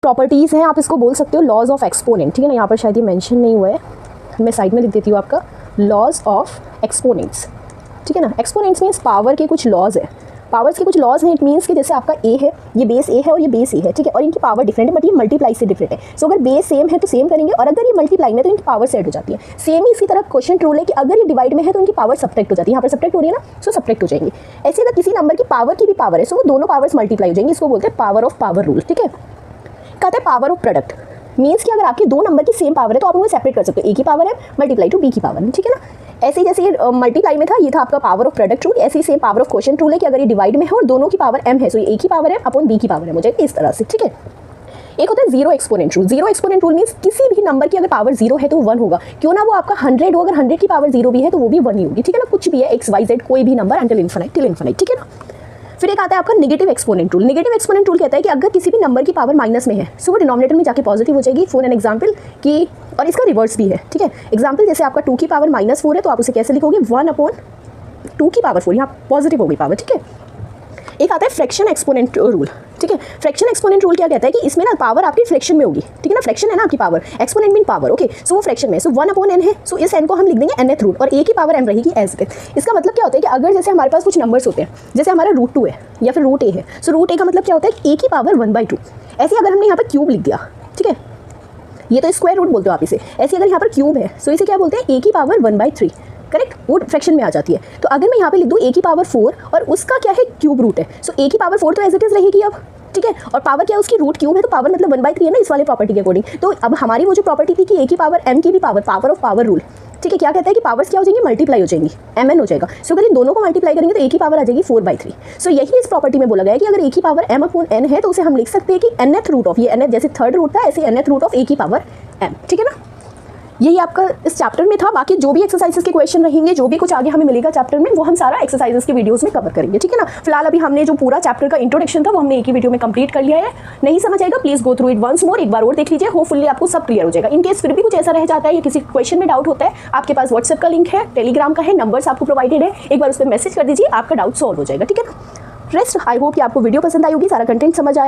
Properties हैं, आप इसको बोल सकते हो लॉज ऑफ एक्सपोनेंट, ठीक है ना। यहाँ पर शायद ये मेंशन नहीं हुआ है, मैं साइड में लिख देती हूँ आपका लॉज ऑफ एक्सपोनेंट्स, ठीक है ना। एक्सपोनेंट्स मीन्स पावर के कुछ लॉज है, पावर्स के कुछ लॉज हैं। इट मीन्स कि जैसे आपका ए है, ये बेस ए है और ये बेस ए है, ठीक है, और इनकी पावर डिफरेंट है बट ये मल्टीप्लाई से डिफरेंट है। सो अगर बेस सेम है तो सेम करेंगे, और अगर ये मल्टीप्लाई में तो इनकी पावर सेट हो जाती है। सेम ही इसी तरह क्वेश्चन रूल है कि अगर ये डिवाइड में है तो इनकी पावर सब्ट्रैक्ट हो जाती है। यहाँ पर सब्ट्रैक्ट हो रही है ना, सो सब्ट्रैक्ट हो जाएंगी। ऐसे अगर किसी नंबर की पावर की भी पावर है, सो वो दोनों पावर्स मल्टीप्लाई हो जाएंगी, इसको बोलते हैं पावर ऑफ पावर रूल, ठीक है। कहते हैं पावर ऑफ प्रोडक्ट मीन्स कि अगर आपके दो नंबर की सेम पावर है तो आप उन्हें सेपरेट कर सकते हो, ए की पावर है मल्टीप्लाई टू बी की पावर है, ठीक है ना। ऐसे जैसे ये मल्टीप्लाई में था, ये था आपका पावर ऑफ प्रोडक्ट रूल। ऐसे ही same power of quotient rule है कि अगर ये डिवाइड में है और दोनों की पावर m है, सो ये a की पावर है अपॉन b की पावर है, मुझे इस तरह से, ठीक है। एक होता है zero exponent rule. Zero exponent rule means किसी भी नंबर की अगर पावर जीरो है तो 1 होगा, क्यों ना वो आपका 100 हो, अगर 100 की पावर जीरो भी है तो वो भी 1 ही होगी, ठीक है ना। कुछ भी है, XYZ कोई भी number until infinite till infinite, ठीक है ना। फिर एक आता है आपका negative exponent rule. Negative exponent rule कहता है कि अगर किसी भी नंबर की पावर माइनस में है, सो वो डिनोमिनेटर में जाके पॉजिटिव हो जाएगी। फॉर एन एग्जांपल कि, और इसका रिवर्स भी है, ठीक है। एग्जांपल जैसे आपका 2 की पावर -4 है तो आप उसे कैसे लिखोगे, 1/2 की पावर 4, यहाँ पॉजिटिव हो गई पावर, ठीक है। एक आता है फ्रैक्शन एक्सपोनेंट रूल, ठीक है। फ्रैक्शन एक्सपोनेंट रूल क्या कहता है कि इसमें ना पावर आपकी फ्रैक्शन में होगी, ठीक है ना। फ्रैक्शन है ना आपकी power, exponent mean power, okay. So वो फ्रैक्शन में, सो 1/n है, सो इस n को हम लिख देंगे nth रूट, और a की पावर m रहेगी एज इट इज। इसका मतलब क्या होता है कि अगर जैसे हमारे पास कुछ नंबर्स होते हैं, जैसे हमारा √2 है या फिर √a है, सो √a का मतलब क्या होता है a की पावर 1/2। ऐसे अगर हमने यहाँ पर क्यूब लिख दिया, ठीक है, ये तो स्क्वायर रूट बोलते हो आप इसे। ऐसे अगर यहाँ पर क्यूब है, सो इसे क्या बोलते हैं, a की पावर 1/3, करेक्ट, वो फ्रैक्शन में आ जाती है। तो अगर मैं यहाँ पे लिख दूँ a की पावर 4 और उसका क्या है क्यूब रूट है, सो a की पावर 4 तो एज इट इज रहेगी अब, ठीक है। और पावर क्या है उसकी, रूट क्यूब है, तो पावर मतलब 1/3 है ना इस वाले प्रॉपर्टी के अकॉर्डिंग। तो अब हमारी वो जो प्रॉपर्टी थी कि a की पावर m की भी power, power of power rule, ठीक है, क्या कहता है कि पावर्स क्या हो जाएंगी, मल्टीप्लाई हो जाएंगी, mn हो जाएगा। सो अगर इन दोनों को मल्टीप्लाई करेंगे तो a की पावर आ जाएगी 4/3। सो यही इस प्रॉपर्टी में बोला गया है कि अगर a की पावर m/n है तो उसे हम लिख सकते हैं कि nth रूट ऑफ, ये nth जैसे थर्ड रूट था ऐसे nth रूट ऑफ a की पावर m, ठीक है ना। यही आपका इस चैप्टर में था। बाकी जो भी एक्सरसाइजेस के क्वेश्चन रहेंगे, जो भी कुछ आगे हमें मिलेगा चैप्टर में, वो हम सारा एक्सरसाइजेस के वीडियोस में कवर करेंगे, ठीक है ना। फिलहाल अभी हमने जो पूरा चैप्टर का इंट्रोडक्शन था वो हमने एक ही वीडियो में कंप्लीट कर लिया है। नहीं समझ आएगा please go through it once more, एक बार और देख लीजिए, होपफुली आपको सब क्लियर हो जाएगा। इन केस फिर भी कुछ ऐसा रह जाता है या किसी क्वेश्चन में डाउट होता है, आपके पास व्हाट्सएप का लिंक है, टेलीग्राम का है, नंबर्स आपको प्रोवाइडेड है, एक बार उस पर मैसेज कर दीजिए, आपका डाउट सॉल्व हो जाएगा, ठीक है ना। रेस्ट आई होप कि आपको वीडियो पसंद आई होगी, सारा कंटेंट समझ आया।